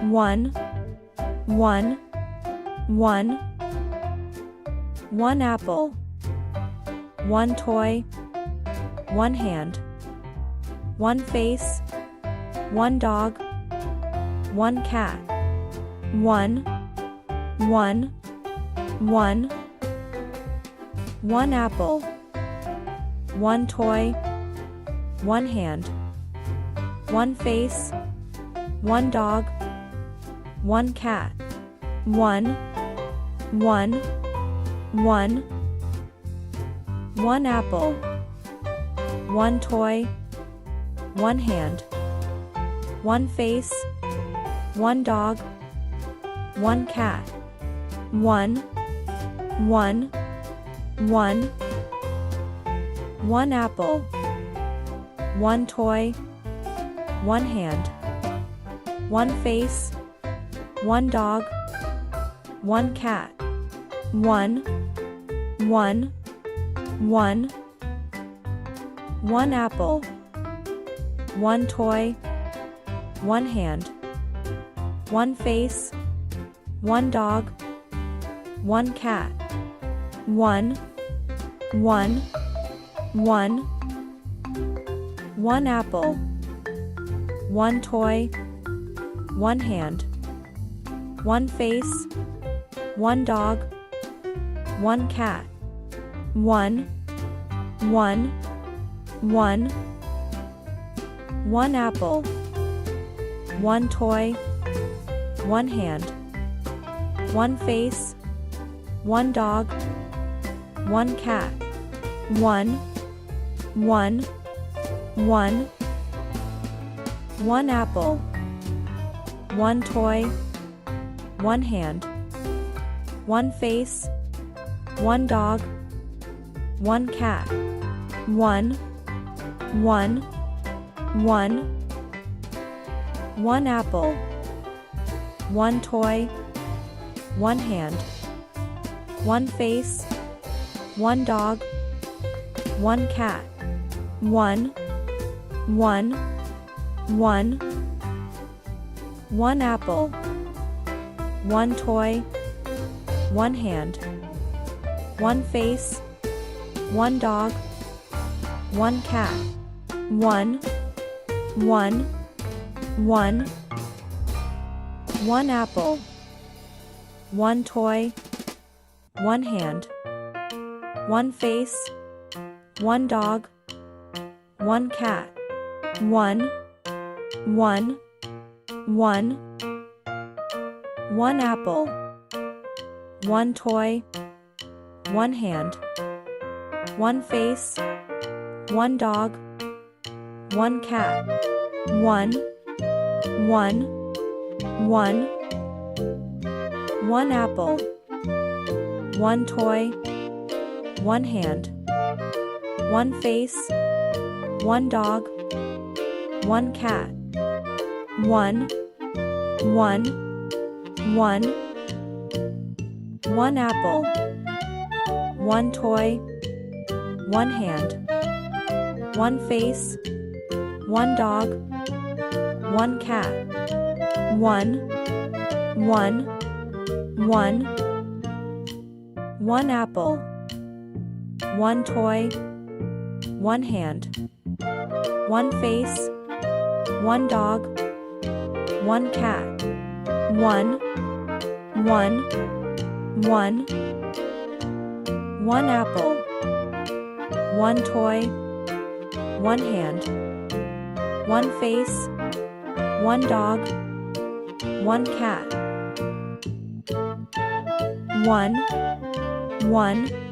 One, one, one. One apple. One toy. One hand. One face. One dog. One cat. One, one, one. One apple. One toy. One hand. One face. One dog. One cat. One, one, one. One apple. One toy. One hand. One face. One dog. One cat. One, one, one. One apple. One toy. One hand. One face. One dog. One cat. One, one, one. One apple. One toy. One hand. One face. One dog. One cat. One, one, one. One apple. One toy. One hand. One face. One dog. One cat. One, one, one. One apple. One toy. One hand. One face. One dog. One cat. One, one, one. One apple. One toy. One hand. One face. One dog. One cat. One, one, one. One apple. One toy. One hand. One face. One dog. One cat. One, one, one. One apple. One toy. One hand. One face. One dog. One cat. One, one, one. One apple. One toy. One hand. One face. One dog. One cat. One, one, one. One apple. One toy. One hand. One face. One dog. One cat. One, one, one. One apple. One toy. One hand. One face. One dog. One cat. One, one, one. One apple. One toy. One hand. One face. One dog. One cat. One, one, one. One apple. One toy. One hand. One face. One dog. One cat. One, one, one. One apple. One toy. One hand. One face. One dog. One cat. One, one.